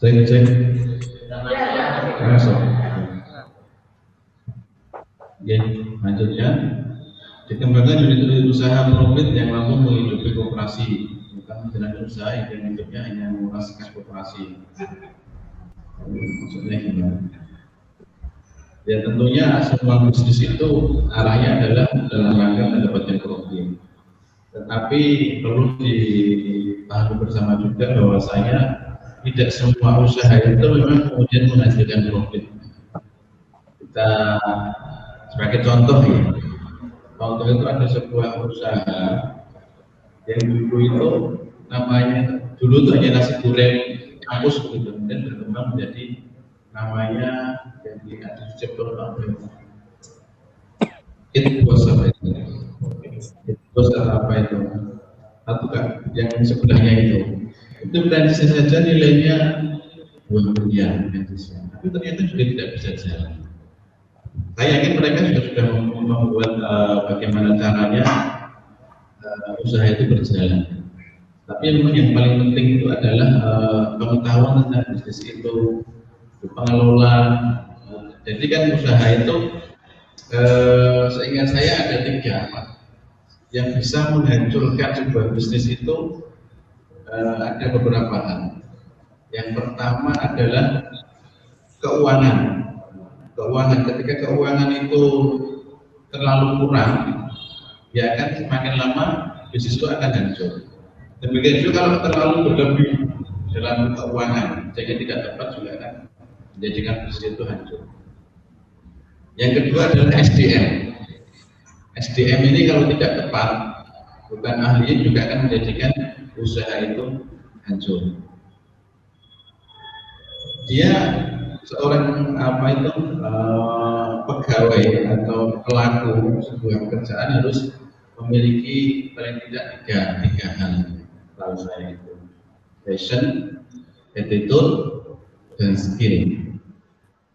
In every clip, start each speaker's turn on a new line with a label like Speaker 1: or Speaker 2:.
Speaker 1: Cek. Masuk. Oke, lanjutnya. Dikembangkan unit usaha profit yang mampu menghidupi koperasi, bukan menjalankan usaha yang hidupnya hanya menguras kas koperasi. Maksudnya gimana? Ya tentunya semua bisnis itu arahnya adalah dalam rangka mendapatkan profit. Tetapi perlu dipahami bersama juga bahwasanya tidak semua usaha itu memang kemudian menghasilkan profit. Kita sebagai contoh ya, contoh itu ada sebuah usaha yang dulu itu namanya dulu itu hanya nasi goreng kampus begitu, kemudian berkembang menjadi namanya jadi ada Jepang itu bos apa itu? Itu bos apa itu? Atau yang sebelahnya itu bisa saja nilainya 2 miliar tapi ternyata juga tidak bisa jalan. Saya yakin mereka sudah membuat bagaimana caranya usaha itu berjalan. Tapi memang yang paling penting itu adalah pengetahuan tentang bisnis itu, pengelola. Jadi kan usaha itu seingat saya ada 3 yang bisa menghancurkan sebuah bisnis itu. Ada beberapa hal. Yang pertama adalah keuangan. Ketika keuangan itu terlalu kurang, ya akan semakin lama bisnis itu akan hancur. Demikian juga kalau terlalu berlebih dalam keuangan, sehingga tidak tepat juga akan menjadikan bisnis itu hancur. Yang kedua adalah SDM. SDM ini kalau tidak tepat, bukan ahlinya juga akan menjadikan usaha itu hancur. Dia seorang pegawai atau pelaku sebuah pekerjaan harus memiliki paling tidak tiga hal. Kalau saya itu passion, attitude, dan skill.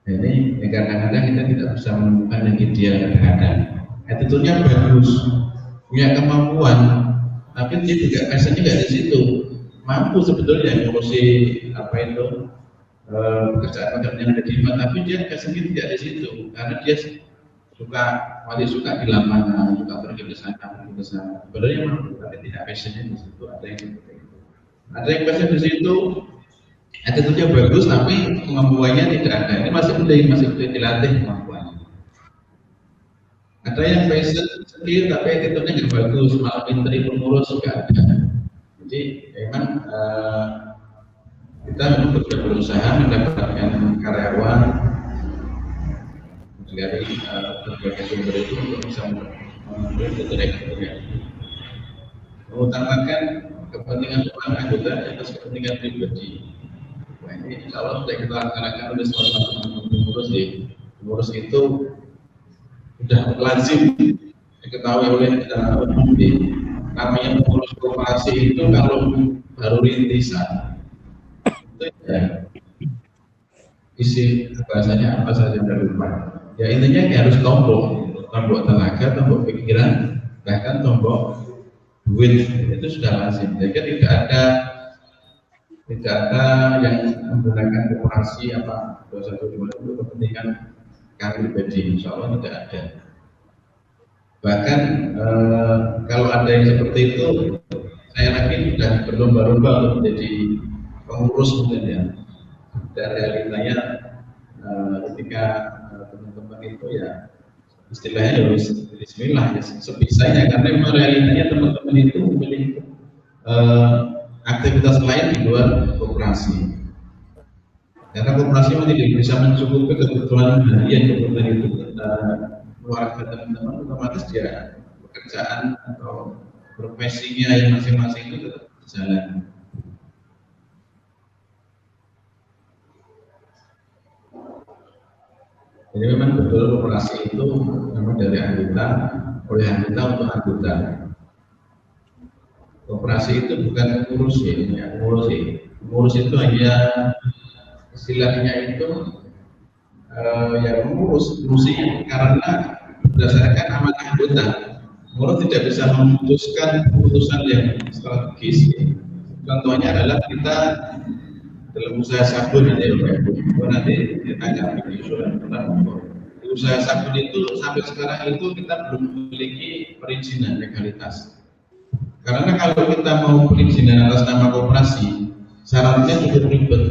Speaker 1: Ini kadang-kadang kita tidak bisa menemukan yang ideal kadang-kadang. Attitude-nya bagus, punya kemampuan, tapi dia juga passion-nya nggak di situ. Mampu sebetulnya ngurusi pekerjaan yang ada di mana, tapi dia passion-nya tidak di situ, karena dia masih suka di lapangan, suka pergi ke sana. Sebenarnya mampu, tapi tidak passion-nya di situ. Ada yang seperti itu. Ada yang passion di situ, attitude-nya bagus, tapi kemampuannya tidak ada. Ini masih penting dilatih kemampuannya. Ada yang passion skill, tapi attitude-nya nggak bagus, malah pinter pengurus juga ada. Jadi memang kita memang berusaha mendapatkan karyawan dari berbagai sumber itu untuk bisa mengutamakan kepentingan orang anggota atas kepentingan pribadi. Nah ini kalau sudah kita laksanakan oleh seorang pengurus itu sudah lazim diketahui oleh namanya pengurus koperasi itu kalau baru rintisan itu ya isi bahasanya apa saja dari lupa. Ya intinya harus tombok tenaga, tombok pikiran, bahkan tombok duit itu sudah lazim. Jadi tidak ada yang menggunakan koperasi apa 21 itu kepentingan kami pribadi, insya Allah tidak ada. Bahkan kalau ada yang seperti itu, saya yakin sudah berlomba-lomba untuk menjadi pengurus mungkin ya. Dan realitanya ketika teman-teman itu ya istilahnya harus bismillah ya sebisanya, karena memang realitanya teman-teman itu memiliki aktivitas lain di luar koperasi. Karena koperasi memang tidak bisa mencukupi kebutuhan harian kebutuhan itu keluarga teman-teman, otomatis dia pekerjaan atau profesinya yang masing-masing itu tetap berjalan. Jadi memang betul koperasi itu memang dari anggota, oleh anggota untuk anggota. Koperasi itu bukan mengurusi, ya, mengurus itu hanya istilahnya itu ya mengurusi karena berdasarkan amanah anggota. Mengurus tidak bisa memutuskan keputusan yang strategis. Contohnya adalah kita dalam usaha sabun nanti nanti ditanya di surat di usaha sabun itu sampai sekarang itu kita belum memiliki perizinan legalitas. Karena kalau kita mau perizinan atas nama koperasi, syaratnya cukup ribet.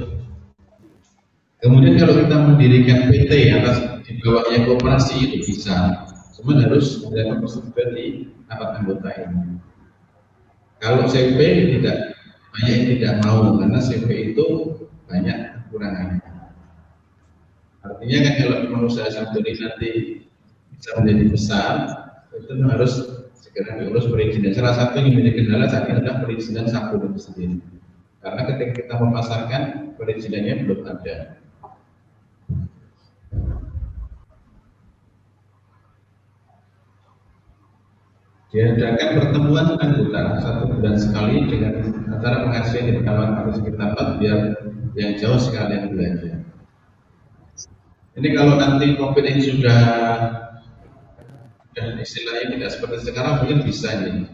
Speaker 1: Kemudian kalau kita mendirikan PT atas di bawahnya koperasi itu bisa, cuma harus ada prosedur di rapat anggota ini. Kalau CP tidak, banyak yang tidak mau karena CP itu banyak kekurangannya. Artinya kan kalau memang usaha sabun ini nanti bisa menjadi besar, itu harus segera diurus perizinan. Salah satu yang menjadi kendala saat ini adalah perizinan sabun itu sendiri. Karena ketika kita memasarkan perizinannya belum ada. Diadakan pertemuan anggota 1 bulan sekali dengan antara penghasilan di pertama atau sekitar 4 biar yang jauh sekalian belajar. Ini kalau nanti COVID ini sudah istilahnya tidak seperti sekarang mungkin bisa nih.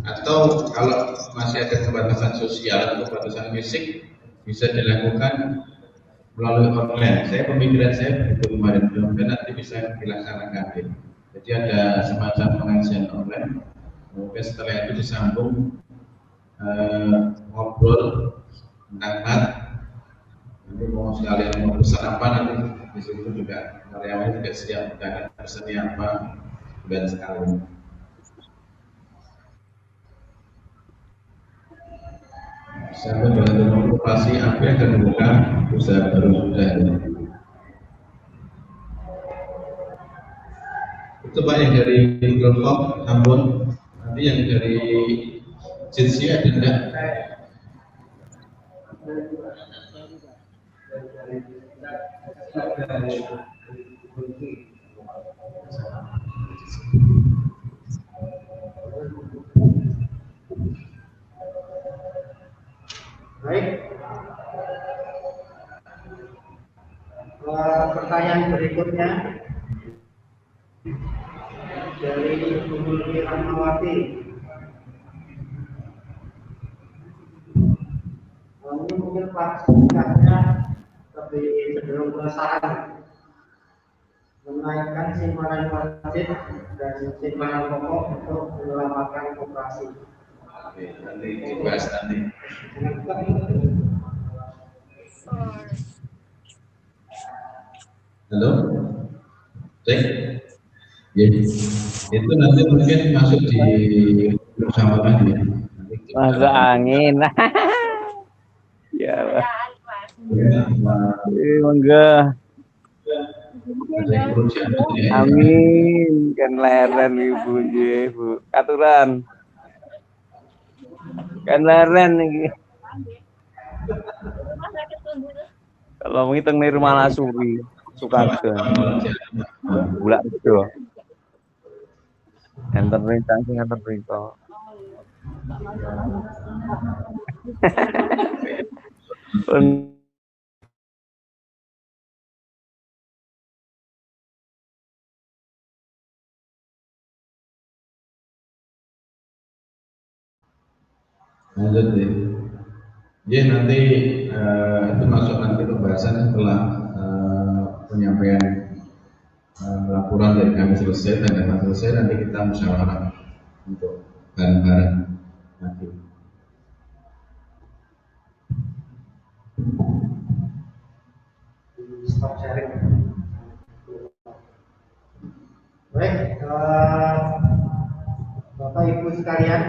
Speaker 1: Atau kalau masih ada pembatasan sosial atau pembatasan fisik bisa dilakukan melalui online. Pemikiran saya begitu kemarin, mudah-mudahan nanti bisa dilaksanakan. Jadi ada semacam pengajian online. Mungkin setelah itu disambung ngobrol tentang mat. Nanti mau sekalian mau pesan apa nanti di situ juga karyawan juga siap dengan pesannya apa bulan sekali. Saya dengan operasi apa akan membuka usaha baru sudah ini. Itu Pak yang dari Global Ambon, nanti yang dari Jinsi ada enggak?
Speaker 2: Baik. Pertanyaan berikutnya dari Ibu Mulki Rahmawati. Ini mungkin praktiknya lebih cenderung ke saran menaikkan simpanan wajib dan simpanan pokok untuk menyelamatkan koperasi.
Speaker 1: Nanti dibahas nanti. Halo, cek. Ya, itu nanti mungkin masuk di bersama lagi.
Speaker 3: Masuk angin. Ya lah. Monggo. Amin. Kan leren ibu, ibu. Aturan. Kan leren nih. Kalau menghitung nih rumah Lasuri, suka ke. Bulan itu. Enten perintah sing enten perintah.
Speaker 1: Lanjut deh. Ya nanti itu masuk nanti pembahasan setelah penyampaian laporan dari kami selesai dan data selesai nanti kita musyawarah untuk bareng-bareng nanti.
Speaker 2: Stop sharing. Baik, Bapak Ibu sekalian,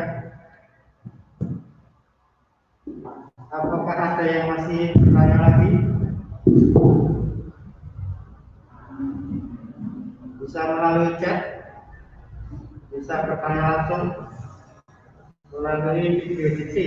Speaker 2: apakah ada yang masih bertanya lagi? Bisa melalui chat, bisa bertanya langsung melalui video diksi.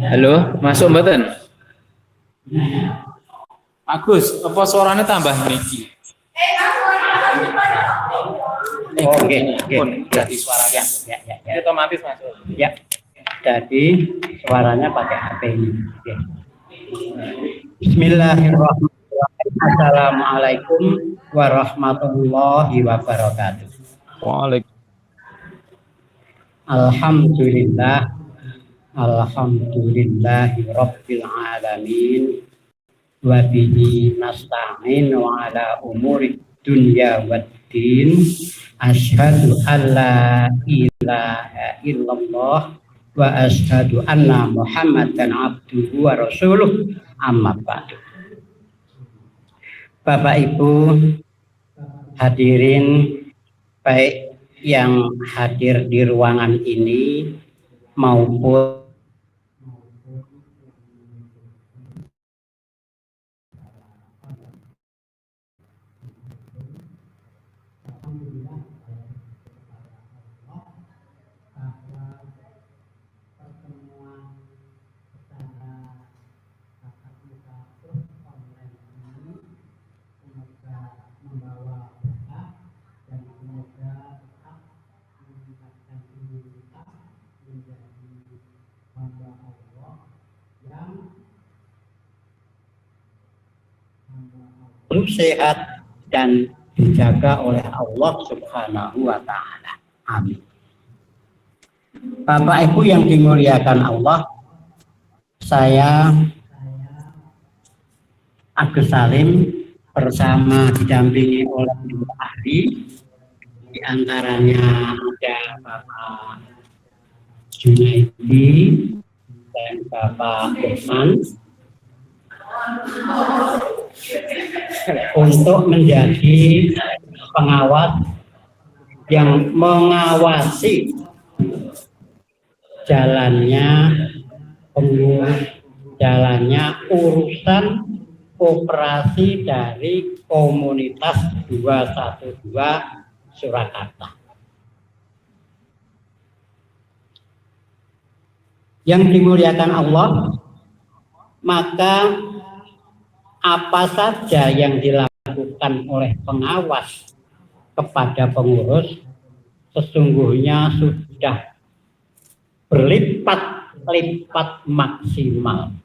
Speaker 4: Halo, masuk mboten? Agus, apa suaranya tambah niki?
Speaker 5: Oke.
Speaker 4: Jadi suaranya.
Speaker 5: Ya.
Speaker 4: Otomatis masuk.
Speaker 5: Ya. Jadi suaranya pakai HP ini. Oke. Bismillahirrahmanirrahim. Assalamualaikum warahmatullahi wabarakatuh.
Speaker 3: Waalaikumsalam.
Speaker 5: Alhamdulillahi rabbil alamin. Wa bihi nasta'in wa ala umuri dunya waddin. Asyhadu an la ilaha illallah wa asyhadu anna Muhammadan abduhu wa rasuluh, amma ba'du. Bapak Ibu hadirin, baik yang hadir di ruangan ini maupun sehat dan dijaga oleh Allah Subhanahu wa Ta'ala. Amin. Bapak Ibu yang dimuliakan Allah, saya Agus Salim bersama didampingi oleh dua ahli, di antaranya ada Bapak Junaidi dan Bapak Irfan, untuk menjadi pengawas yang mengawasi jalannya urusan operasi dari komunitas 212 Surakarta. Yang dimuliakan Allah, maka apa saja yang dilakukan oleh pengawas kepada pengurus sesungguhnya sudah berlipat-lipat maksimal,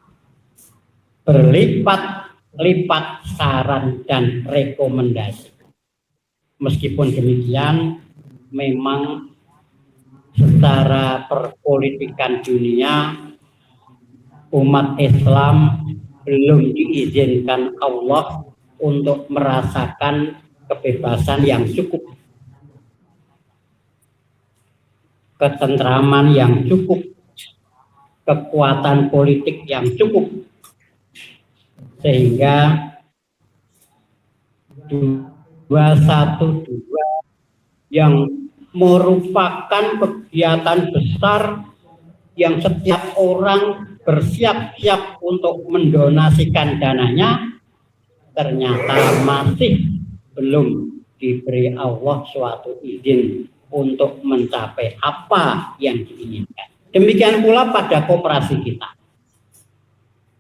Speaker 5: berlipat-lipat saran dan rekomendasi. Meskipun demikian, memang secara perpolitikan dunia umat Islam belum diizinkan Allah untuk merasakan kebebasan yang cukup, ketentraman yang cukup, kekuatan politik yang cukup, sehingga 212 yang merupakan kegiatan besar yang setiap orang bersiap-siap untuk mendonasikan dananya, ternyata masih belum diberi Allah suatu izin untuk mencapai apa yang diinginkan. Demikian pula pada koperasi kita.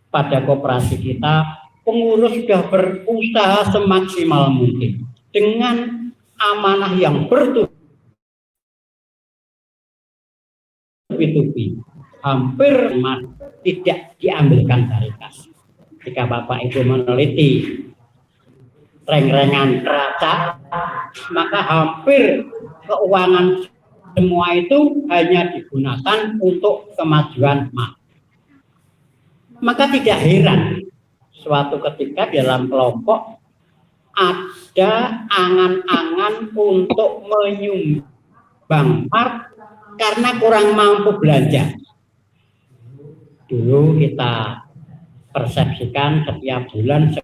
Speaker 5: Pada koperasi kita, pengurus sudah berusaha semaksimal mungkin dengan amanah yang bertubi-tubi, hampir tidak diambilkan dari kas. Jika Bapak Ibu meneliti reng-rengan neraca, maka hampir keuangan semua itu hanya digunakan untuk kemajuan mart. Maka tidak heran suatu ketika dalam kelompok ada angan-angan untuk menyumbang mart karena kurang mampu belanja. Dulu kita persepsikan setiap bulan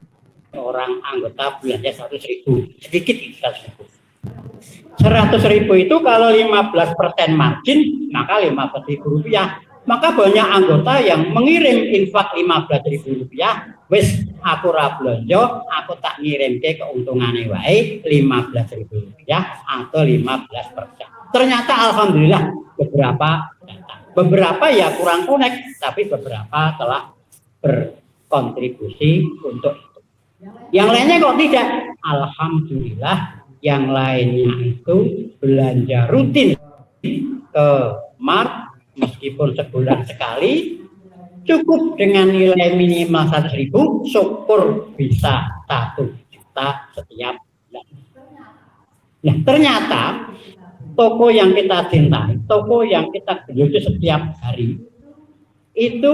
Speaker 5: seorang anggota belanja 100.000, sedikit 100.000. 100.000 itu kalau 15% margin maka 15.000 rupiah. Maka banyak anggota yang mengirim infak 15.000 rupiah. Wes aku ra belanja, aku tak ngirim ke keuntungannya wae 15.000 rupiah atau 15%. Ternyata alhamdulillah beberapa datang. Beberapa ya kurang connect, tapi beberapa telah berkontribusi untuk itu. Yang lainnya kok tidak? Alhamdulillah yang lainnya itu belanja rutin ke mart meskipun sebulan sekali, cukup dengan nilai minimal 100.000, syukur bisa 1 juta setiap bulan. Nah ternyata toko yang kita cintai, toko yang kita beli setiap hari, itu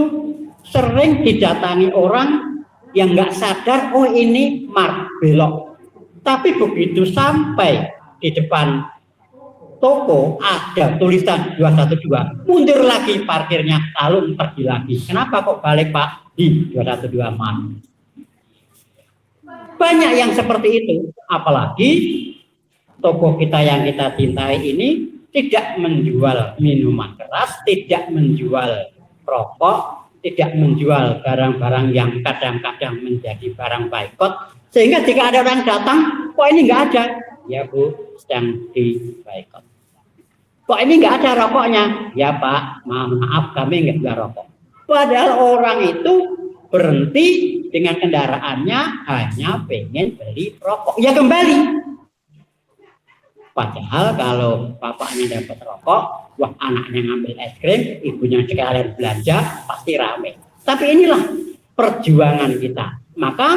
Speaker 5: sering didatangi orang yang nggak sadar, oh ini mart belok. Tapi begitu sampai di depan toko ada tulisan 212, mundur lagi parkirnya, lalu pergi lagi. Kenapa kok balik Pak di 212 mart? Banyak yang seperti itu, apalagi toko kita yang kita cintai ini tidak menjual minuman keras, tidak menjual rokok, tidak menjual barang-barang yang kadang-kadang menjadi barang boikot, sehingga jika ada orang datang, kok ini nggak ada? Ya Bu, sedang di boikot. Kok ini nggak ada rokoknya? Ya Pak, maaf kami nggak jual rokok. Padahal orang itu berhenti dengan kendaraannya hanya pengen beli rokok, ya kembali. Padahal kalau bapaknya dapat rokok, wah anaknya ngambil es krim, ibunya sekalian belanja, pasti rame. Tapi inilah perjuangan kita. Maka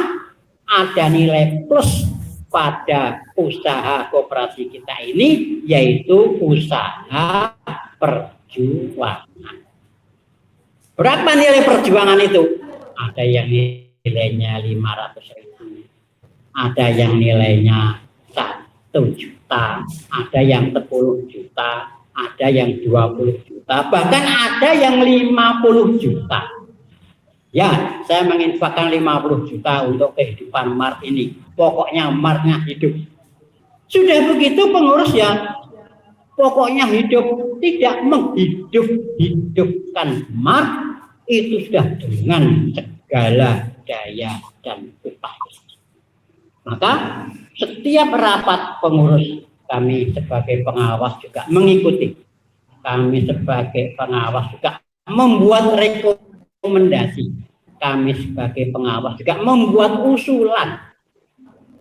Speaker 5: ada nilai plus pada usaha koperasi kita ini, yaitu usaha perjuangan. Berapa nilai perjuangan itu? Ada yang nilainya 500.000, ada yang nilainya 1 juta, ada yang 10 juta, ada yang 20 juta, bahkan ada yang 50 juta. Ya, saya menginfakkan 50 juta untuk kehidupan mart ini. Pokoknya martnya hidup. Sudah begitu pengurus ya, pokoknya hidup, tidak menghidup-hidupkan mart, itu sudah dengan segala daya dan upaya. Maka setiap rapat pengurus kami sebagai pengawas juga mengikuti. Kami sebagai pengawas juga membuat rekomendasi. Kami sebagai pengawas juga membuat usulan.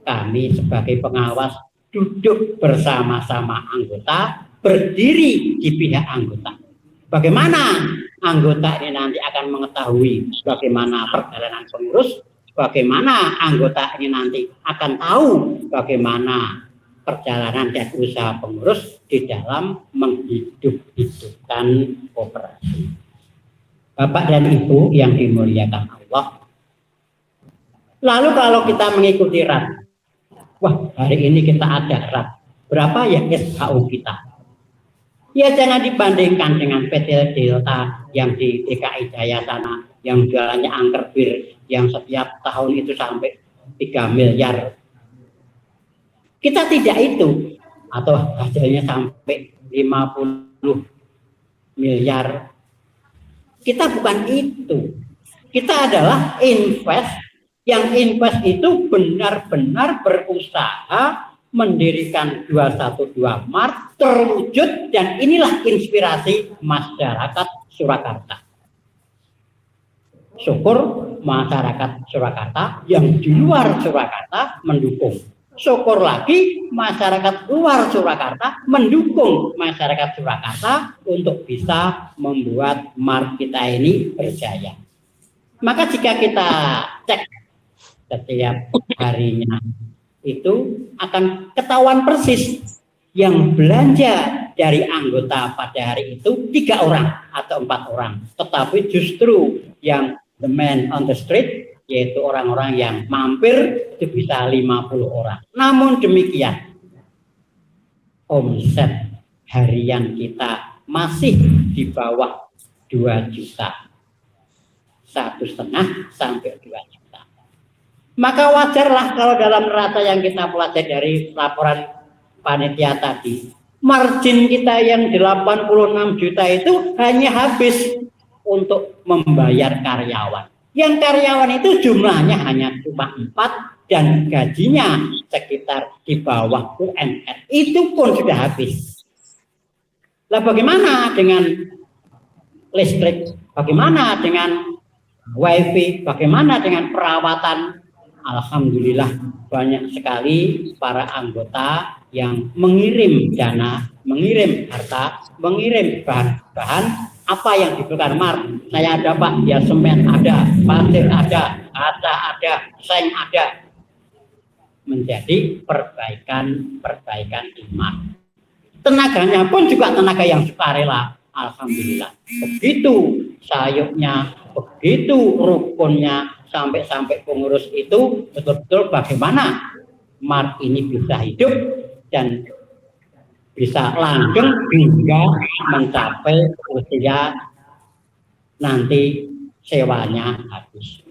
Speaker 5: Kami sebagai pengawas duduk bersama-sama anggota, berdiri di pihak anggota. Bagaimana anggota ini nanti akan mengetahui bagaimana perjalanan pengurus, bagaimana anggota ini nanti akan tahu bagaimana perjalanan dan usaha pengurus di dalam menghidup-hidupkan koperasi. Bapak dan Ibu yang dimuliakan Allah. Lalu kalau kita mengikuti RAT, wah hari ini kita ada RAT, berapa ya SHU kita? Ya jangan dibandingkan dengan PT Delta yang di DKI Jaya sana, yang jualannya angker bir, yang setiap tahun itu sampai 3 miliar. Kita tidak itu, atau hasilnya sampai 50 miliar. Kita bukan itu. Kita adalah invest, yang invest itu benar-benar berusaha mendirikan 212 Mart terwujud, dan inilah inspirasi masyarakat Surakarta. Syukur masyarakat Surakarta yang di luar Surakarta mendukung. Syukur lagi masyarakat luar Surakarta mendukung masyarakat Surakarta untuk bisa membuat Mart kita ini berjaya. Maka jika kita cek setiap harinya, itu akan ketahuan persis yang belanja dari anggota pada hari itu 3 orang atau 4 orang, tetapi justru yang the man on the street, yaitu orang-orang yang mampir itu bisa 50 orang. Namun demikian, omset harian kita masih di bawah 2 juta, 1,5 sampai 2 juta. Maka wajarlah kalau dalam neraca yang kita pelajari dari laporan panitia tadi, margin kita yang 86 juta itu hanya habis untuk membayar karyawan. Yang karyawan itu jumlahnya hanya cuma 4 dan gajinya sekitar di bawah UMR. Itu pun sudah habis. Lah bagaimana dengan listrik? Bagaimana dengan wifi? Bagaimana dengan perawatan? Alhamdulillah banyak sekali para anggota yang mengirim dana, mengirim harta, mengirim bahan-bahan apa yang dibutuhkan. Saya ada Pak, ya semen ada, pasir ada, kaca ada, seng ada. Menjadi perbaikan iman. Tenaganya pun juga tenaga yang sukarela. Alhamdulillah. Begitu sayupnya, begitu rukunnya, sampai pengurus itu betul-betul bagaimana Mart ini bisa hidup dan bisa langgeng hingga mencapai usia nanti sewanya habis.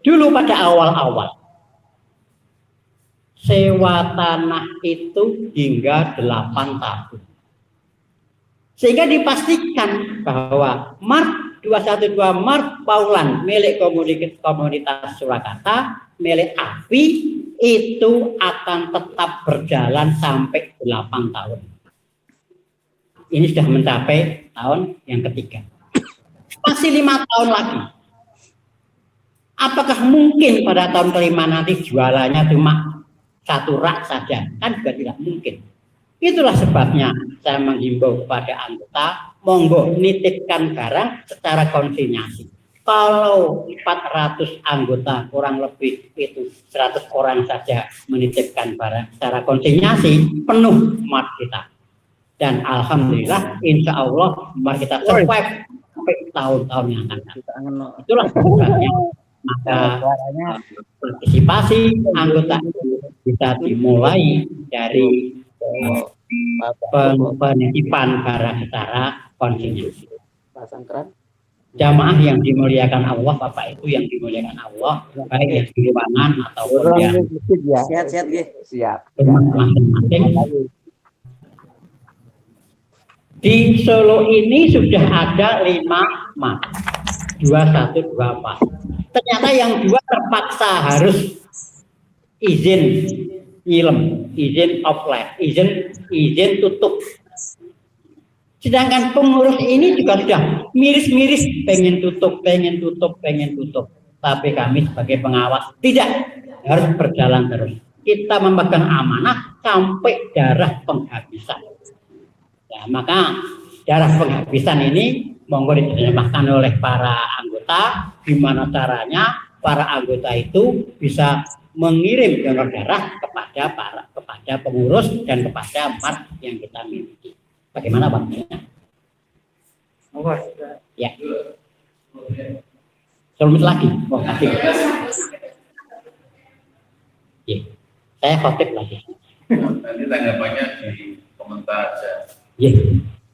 Speaker 5: Dulu pada awal-awal sewa tanah itu hingga 8 tahun. Sehingga dipastikan bahwa Mart 212 Mart Paulan milik komunitas Surakarta, milik API itu akan tetap berjalan sampai 8 tahun. Ini sudah mencapai tahun yang ketiga. Masih 5 tahun lagi. Apakah mungkin pada tahun kelima nanti jualannya cuma 1 rak saja? Kan juga tidak mungkin. Itulah sebabnya saya menghimbau kepada anggota, monggo nitipkan barang secara konsinyasi. Kalau 400 anggota kurang lebih itu 100 orang saja menitipkan barang secara konsinyasi, penuh Mart kita. Dan alhamdulillah, insya Allah Mart kita survive sampai tahun-tahun yang akan datang. Itulah sebabnya maka partisipasi anggota itu bisa dimulai dari penitipan barang secara konsinyasi. Jamaah yang dimuliakan Allah, Bapak Ibu yang dimuliakan Allah, baik yang di ruangan ataupun yang
Speaker 3: Siap.
Speaker 5: masing-masing. Di Solo ini sudah ada 5 Mart 2124. Ternyata yang 2 terpaksa harus izin nyilem, izin offline, izin tutup. Sedangkan pengurus ini juga sudah miris-miris pengen tutup. Tapi kami sebagai pengawas tidak, harus berjalan terus. Kita memegang amanah sampai darah penghabisan. Ya, maka darah penghabisan ini monggo diterjemahkan oleh para anggota, gimana caranya para anggota itu bisa mengirim donor darah kepada pengurus dan kepada Mart yang kita miliki. Bagaimana Pak? Ya. Selamat lagi. Oh, lagi. Ya. Saya khotib lagi.
Speaker 1: Nanti tanggapannya di komentar aja.
Speaker 5: Ya.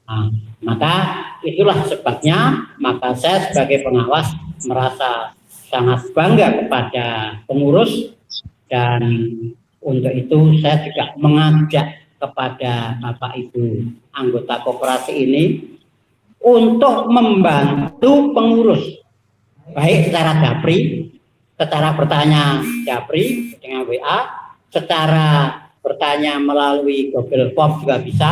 Speaker 5: Nah, maka itulah sebabnya maka saya sebagai pengawas merasa sangat bangga kepada pengurus, dan untuk itu saya juga mengajak kepada Bapak Ibu anggota koperasi ini untuk membantu pengurus, baik secara dapri, secara bertanya dapri dengan WA, secara bertanya melalui Google Form juga bisa.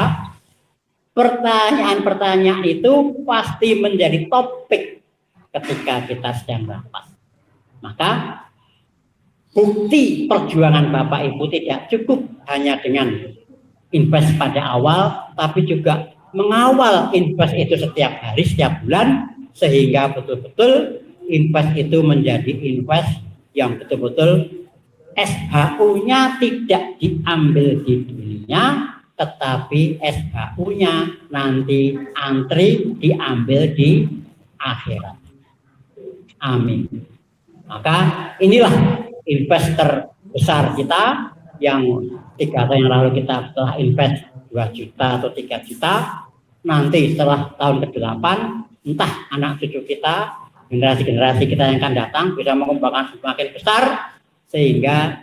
Speaker 5: Pertanyaan-pertanyaan itu pasti menjadi topik ketika kita sedang rapat. Maka bukti perjuangan Bapak Ibu tidak cukup hanya dengan invest pada awal, tapi juga mengawal invest itu setiap hari, setiap bulan, sehingga betul-betul invest itu menjadi invest yang betul-betul SHU-nya tidak diambil di dunia, tetapi SHU-nya nanti antri diambil di akhirat. Amin. Maka inilah investor besar kita yang 3 tahun yang lalu kita telah invest 2 juta atau 3 juta. Nanti setelah tahun ke-8, entah anak cucu kita, generasi-generasi kita yang akan datang bisa mengembangkan semakin besar sehingga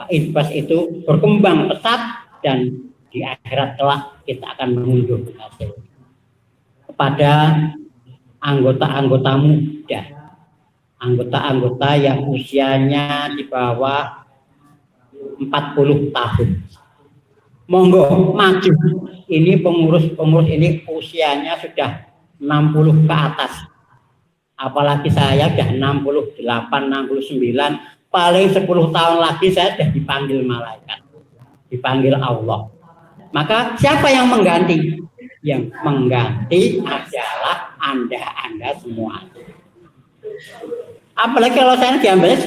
Speaker 5: invest itu berkembang pesat dan di akhirat kelak kita akan mengunduh hasil. Kepada anggota-anggota muda, anggota-anggota yang usianya di bawah 40 tahun, monggo maju. Ini pengurus ini usianya sudah 60 ke atas. Apalagi saya sudah 68, 69, paling 10 tahun lagi saya sudah dipanggil malaikat, dipanggil Allah. Maka siapa yang mengganti? Yang mengganti adalah Anda semua. Apalagi kalau saya diambilnya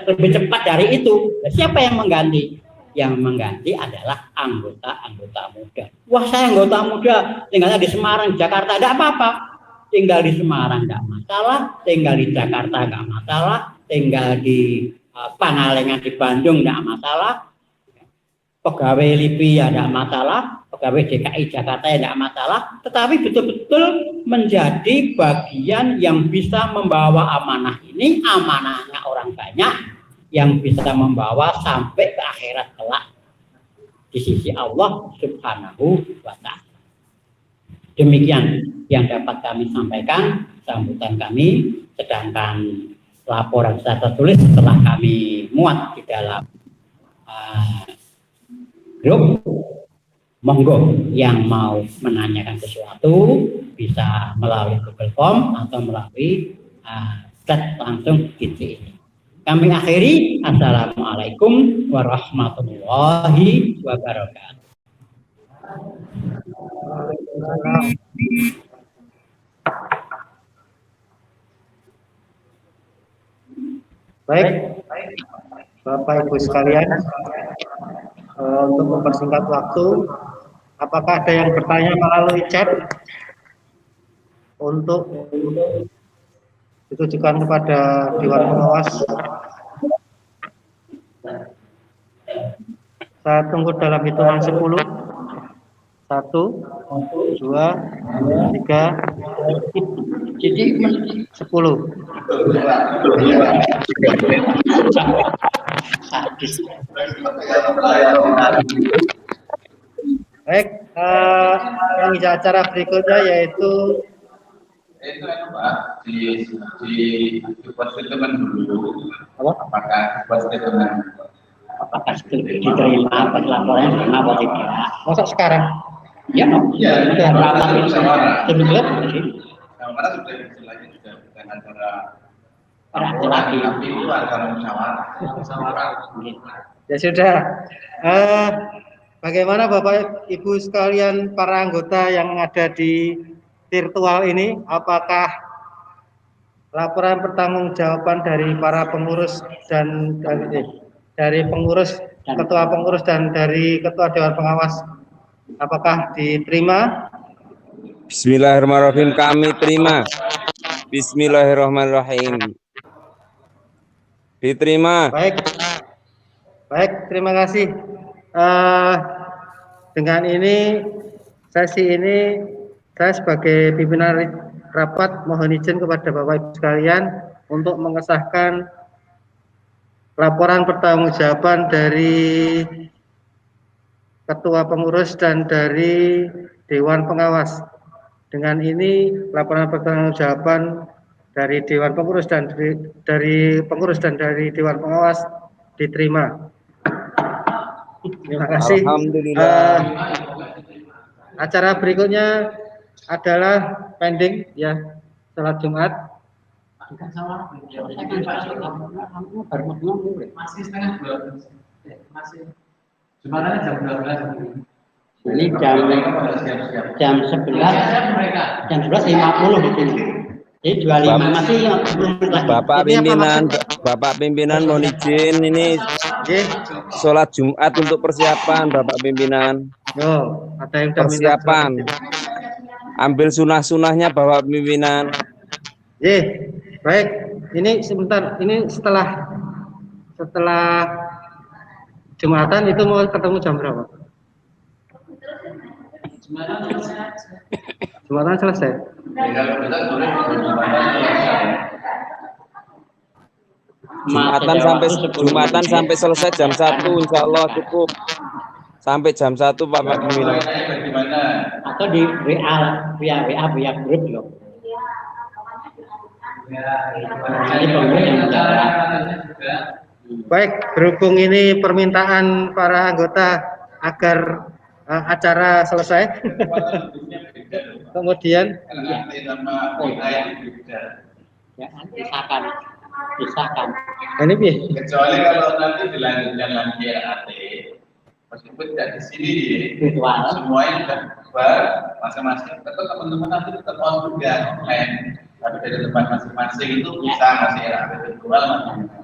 Speaker 5: lebih cepat dari itu, siapa yang mengganti? Yang mengganti adalah anggota-anggota muda. Wah, saya anggota muda, tinggalnya di Semarang, Jakarta, tidak apa-apa. Tinggal di Semarang tidak masalah, tinggal di Jakarta tidak masalah, tinggal di Pangalengan di Bandung tidak masalah, pegawai LIPI ya tidak masalah, pegawai DKI Jakarta ya tidak masalah, tetapi betul-betul menjadi bagian yang bisa membawa amanah ini, amanahnya orang banyak, yang bisa membawa sampai ke akhirat kelak di sisi Allah Subhanahu wa Ta'ala. Demikian yang dapat kami sampaikan sambutan kami, sedangkan laporan secara tertulis telah kami muat di dalam grup. Monggo yang mau menanyakan sesuatu bisa melalui Google Form atau melalui chat langsung gitu ini. Kami akhiri, assalamualaikum warahmatullahi wabarakatuh.
Speaker 2: Baik, Bapak Ibu sekalian, untuk mempersingkat waktu, apakah ada yang bertanya melalui chat untuk ditujukan kepada Dewan Pengawas? Saya tunggu dalam hitungan 10. 1, 2, 3, 10. Baik, yang di acara berikutnya yaitu
Speaker 1: itu Pak, dibuat statement dulu. Apakah buat statement?
Speaker 5: Apakah diterima laporannya diterima atau tidak?
Speaker 2: masa sekarang?
Speaker 5: Ya,
Speaker 1: sudah rapat musyawarah.
Speaker 5: Demikian.
Speaker 1: Musyawarah sudah istilahnya sudah bukan antara
Speaker 5: lagi.
Speaker 1: tapi itu antara musyawarah.
Speaker 2: Ya sudah. Bagaimana Bapak Ibu sekalian para anggota yang ada di virtual ini, apakah laporan pertanggungjawaban dari para pengurus dan dari pengurus, ketua pengurus dan dari ketua Dewan Pengawas, apakah diterima?
Speaker 3: Bismillahirrahmanirrahim, kami terima. Bismillahirrahmanirrahim. Diterima.
Speaker 2: Baik, terima kasih. Dengan ini, sesi ini, saya sebagai pimpinan rapat mohon izin kepada Bapak Ibu sekalian untuk mengesahkan laporan pertanggungjawaban dari ketua pengurus dan dari Dewan Pengawas. Dengan ini laporan pertanggungjawaban dari Dewan Pengurus dan dari pengurus dan dari Dewan Pengawas diterima. Terima kasih.
Speaker 3: Alhamdulillah.
Speaker 2: Acara berikutnya adalah pending ya, salat Jumat.
Speaker 6: Masih setengah 12. Masih. Jumatannya jam 12.
Speaker 5: Ini jam 11
Speaker 6: mereka.
Speaker 5: jam 11.50 di sini. Jadi 25 masih 10 menit lagi.
Speaker 3: Bapak
Speaker 2: Ini apa
Speaker 3: pimpinan, Bapak pimpinan mohon izin ini
Speaker 2: Nggih.
Speaker 3: sholat Jumat untuk persiapan Bapak pimpinan.
Speaker 2: Yo, ada yang udah minta
Speaker 3: Persiapan. Ambil sunah-sunahnya Bapak pimpinan.
Speaker 2: Baik. Ini sebentar. Ini setelah Jumatan itu mau ketemu jam berapa? Jumatan selesai.
Speaker 3: Jumatan sampai selesai jam 1 insya Allah cukup. Sampai jam 1 Bapak pimpinan.
Speaker 5: Atau di WA grup loh. Jadi pengurus yang menjaga.
Speaker 2: Baik, berhubung ini permintaan para anggota agar acara selesai. Kemudian
Speaker 5: Ya, pisahkan.
Speaker 2: ini piye?
Speaker 1: Kecuali kalau nanti dilanjutkan lagi RAT, meskipun tidak di sini
Speaker 5: Virtual.
Speaker 1: semuanya sudah bubar masing-masing. Tetap teman-teman nanti tetap juga online, tapi dari tempat masing-masing itu bisa masih RAT virtual.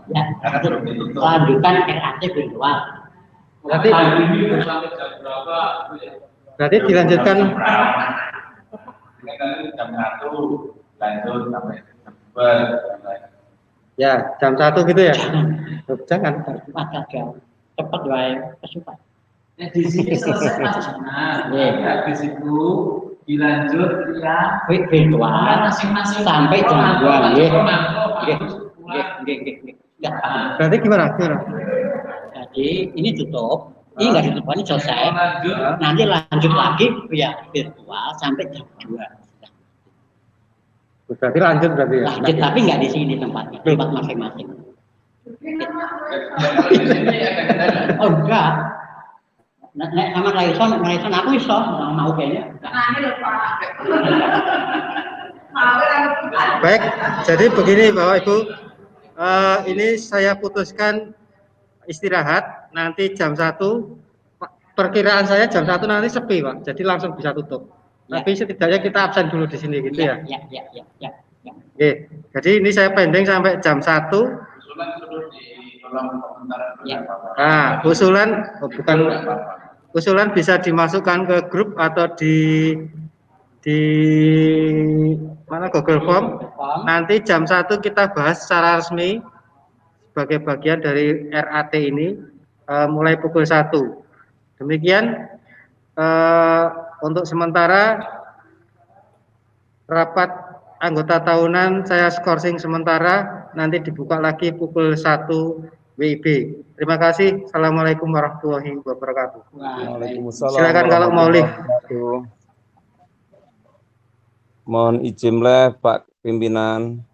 Speaker 5: Ya,
Speaker 1: Karena belum ditutup.
Speaker 5: lanjutan RAT virtual.
Speaker 2: Berarti
Speaker 6: sampai jam berapa?
Speaker 2: berarti dilanjutkan
Speaker 1: Dengan nanti jam 1 lanjut sampai jam 2.
Speaker 2: ya jam 1 gitu ya. Jangan.
Speaker 5: Cepat saja. Cepat wae kesukaan.
Speaker 6: Di sini selesai Mas Juna. Ya, di situ dilanjut ya
Speaker 5: Virtual
Speaker 6: masing-masing
Speaker 5: sampai jam 2 nggih. Nggak paham.
Speaker 2: Berarti gimana?
Speaker 5: Jadi ini tutup. Ini nggak ditutup, ini selesai. Nanti lanjut lagi via virtual sampai jam 2.
Speaker 2: Berarti lanjut berarti ya.
Speaker 5: Lanjut tapi nggak di sini tempatnya, tempat masing-masing. Oh enggak. Nek sama Raison aku iso mau kayaknya.
Speaker 2: Baik, jadi begini Bapak Ibu, ini saya putuskan istirahat nanti jam 1. Perkiraan saya jam 1 nanti sepi Pak, jadi langsung bisa tutup.
Speaker 5: Ya.
Speaker 2: Tapi setidaknya kita absen dulu di sini gitu ya.
Speaker 5: Ya.
Speaker 2: Oke, jadi ini saya pending sampai jam 1.
Speaker 1: Usulan sudah di kolom komentar.
Speaker 5: Ya.
Speaker 2: Nah, usulan bisa dimasukkan ke grup atau di mana Google Form. Nanti jam 1 kita bahas secara resmi sebagai bagian dari RAT ini mulai pukul 1. Demikian untuk sementara rapat anggota tahunan saya skorsing sementara, nanti dibuka lagi pukul 1 WIB. Terima kasih. Assalamualaikum warahmatullahi wabarakatuh.
Speaker 3: Waalaikumsalam.
Speaker 2: Silakan kalau mau live.
Speaker 3: Mohon izin live Pak pimpinan.